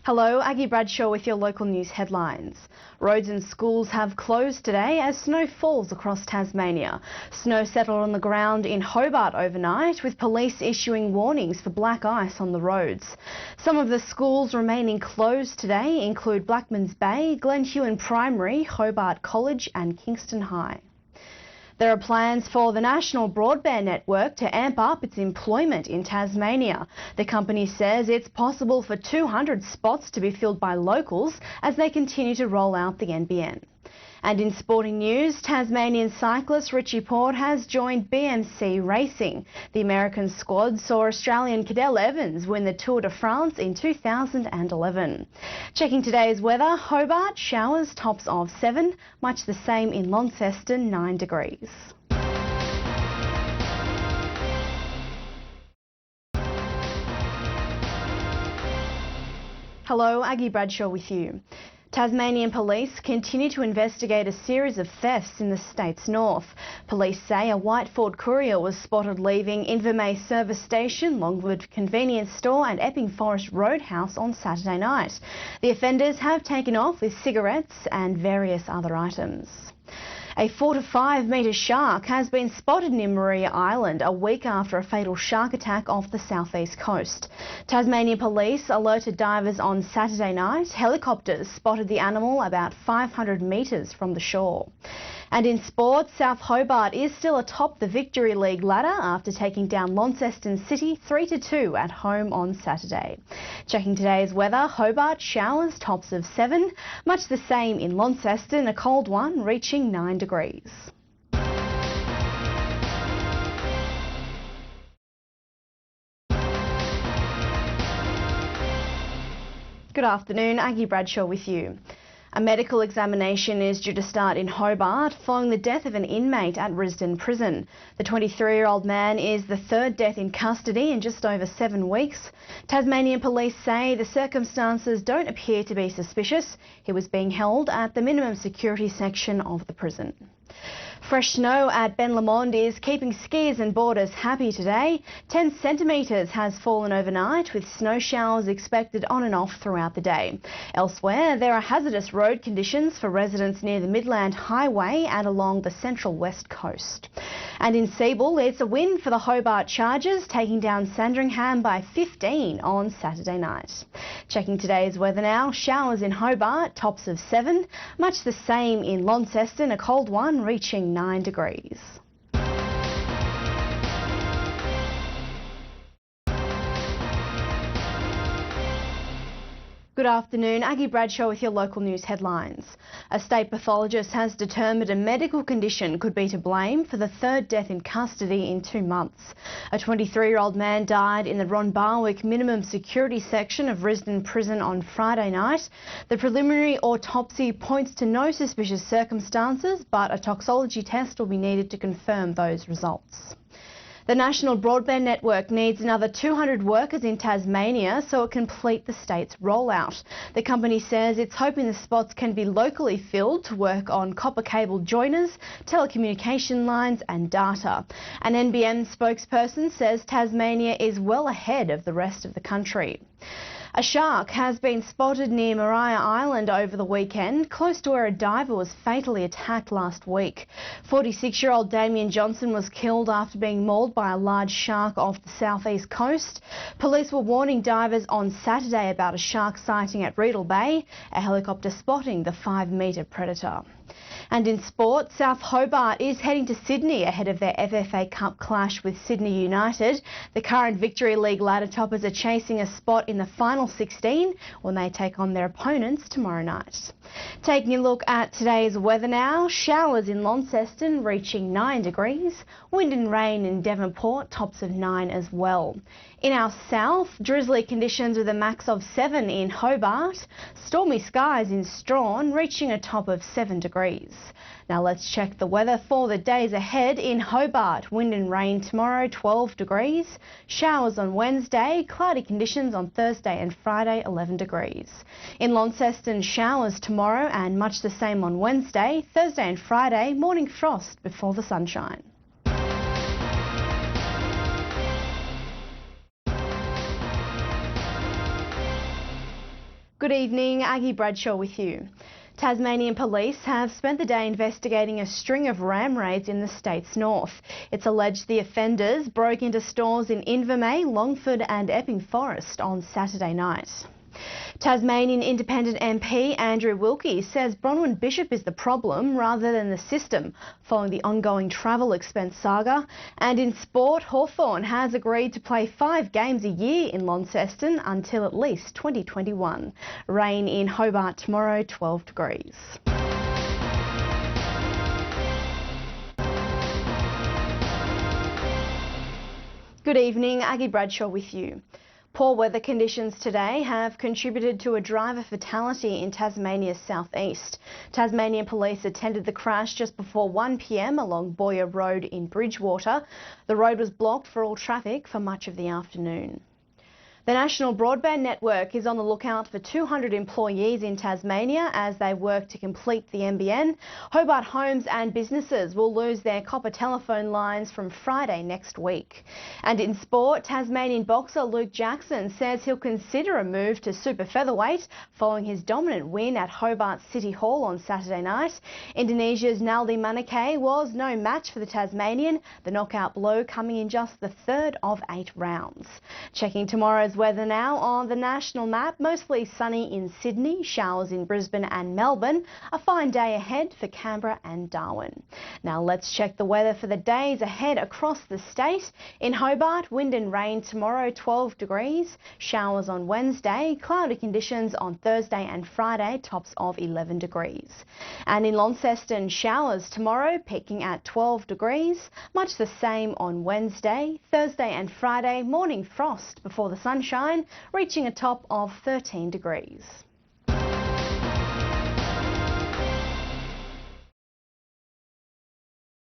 Hello, Aggie Bradshaw with your local news headlines. Roads and schools have closed today as snow falls across Tasmania. Snow settled on the ground in Hobart overnight, with police issuing warnings for black ice on the roads. Some of the schools remaining closed today include Blackmans Bay, Glen Huon Primary, Hobart College and Kingston High. There are plans for the National Broadband Network to amp up its employment in Tasmania. The company says it's possible for 200 spots to be filled by locals as they continue to roll out the NBN. And in sporting news, Tasmanian cyclist Richie Port has joined BMC Racing. The American squad saw Australian Cadel Evans win the Tour de France in 2011. Checking today's weather, Hobart, showers, tops of 7, much the same in Launceston, 9 degrees. Hello, Aggie Bradshaw with you. Tasmanian police continue to investigate a series of thefts in the state's north. Police say a white Ford courier was spotted leaving Invermay Service Station, Longwood Convenience Store and Epping Forest Roadhouse on Saturday night. The offenders have taken off with cigarettes and various other items. A 4 to 5 metre shark has been spotted near Maria Island a week after a fatal shark attack off the southeast coast. Tasmanian police alerted divers on Saturday night. Helicopters spotted the animal about 500 metres from the shore. And in sport, South Hobart is still atop the Victory League ladder after taking down Launceston City 3-2 at home on Saturday. Checking today's weather, Hobart, showers, tops of 7, much the same in Launceston, a cold one reaching 9 degrees. Good afternoon, Aggie Bradshaw with you. A medical examination is due to start in Hobart following the death of an inmate at Risdon Prison. The 23-year-old man is the third death in custody in just over 7 weeks. Tasmanian police say the circumstances don't appear to be suspicious. He was being held at the minimum security section of the prison. Fresh snow at Ben Lomond is keeping skiers and boarders happy today. 10 centimetres has fallen overnight, with snow showers expected on and off throughout the day. Elsewhere, there are hazardous road conditions for residents near the Midland Highway and along the central west coast. And in Seabull, it's a win for the Hobart Chargers, taking down Sandringham by 15 on Saturday night. Checking today's weather now, showers in Hobart, tops of 7, much the same in Launceston, a cold one reaching 9 degrees. Good afternoon, Aggie Bradshaw with your local news headlines. A state pathologist has determined a medical condition could be to blame for the third death in custody in 2 months. A 23-year-old man died in the Ron Barwick minimum security section of Risdon Prison on Friday night. The preliminary autopsy points to no suspicious circumstances, but a toxicology test will be needed to confirm those results. The National Broadband Network needs another 200 workers in Tasmania so it can complete the state's rollout. The company says it's hoping the spots can be locally filled to work on copper cable joiners, telecommunication lines and data. An NBN spokesperson says Tasmania is well ahead of the rest of the country. A shark has been spotted near Maria Island over the weekend, close to where a diver was fatally attacked last week. 46-year-old Damien Johnson was killed after being mauled by a large shark off the southeast coast. Police were warning divers on Saturday about a shark sighting at Reedle Bay, a helicopter spotting the 5-metre predator. And in sport, South Hobart is heading to Sydney ahead of their FFA Cup clash with Sydney United. The current Victory League ladder toppers are chasing a spot in the final 16 when they take on their opponents tomorrow night. Taking a look at today's weather now, showers in Launceston reaching 9 degrees, wind and rain in Devonport, tops of 9 as well. In our south, drizzly conditions with a max of 7 in Hobart, stormy skies in Strahan reaching a top of 7 degrees. Now let's check the weather for the days ahead. In Hobart, wind and rain tomorrow, 12 degrees. Showers on Wednesday, cloudy conditions on Thursday and Friday, 11 degrees. In Launceston, showers tomorrow and much the same on Wednesday. Thursday and Friday, morning frost before the sunshine. Good evening, Aggie Bradshaw with you. Tasmanian police have spent the day investigating a string of ram raids in the state's north. It's alleged the offenders broke into stores in Invermay, Longford and Epping Forest on Saturday night. Tasmanian Independent MP Andrew Wilkie says Bronwyn Bishop is the problem rather than the system, following the ongoing travel expense saga. And in sport, Hawthorn has agreed to play 5 games a year in Launceston until at least 2021. Rain in Hobart tomorrow, 12 degrees. Good evening, Aggie Bradshaw with you. Poor weather conditions today have contributed to a driver fatality in Tasmania's southeast. Tasmanian police attended the crash just before 1 p.m. along Boyer Road in Bridgewater. The road was blocked for all traffic for much of the afternoon. The National Broadband Network is on the lookout for 200 employees in Tasmania as they work to complete the NBN. Hobart homes and businesses will lose their copper telephone lines from Friday next week. And in sport, Tasmanian boxer Luke Jackson says he'll consider a move to super featherweight following his dominant win at Hobart City Hall on Saturday night. Indonesia's Naldi Manake was no match for the Tasmanian, the knockout blow coming in just the third of 8 rounds. Checking tomorrow's weather now on the national map, mostly sunny in Sydney, showers in Brisbane and Melbourne. A fine day ahead for Canberra and Darwin. Now let's check the weather for the days ahead across the state. In Hobart, wind and rain tomorrow, 12 degrees. Showers on Wednesday, cloudy conditions on Thursday and Friday, tops of 11 degrees. And in Launceston, showers tomorrow, peaking at 12 degrees. Much the same on Wednesday, Thursday and Friday, morning frost before the sunshine, reaching a top of 13 degrees.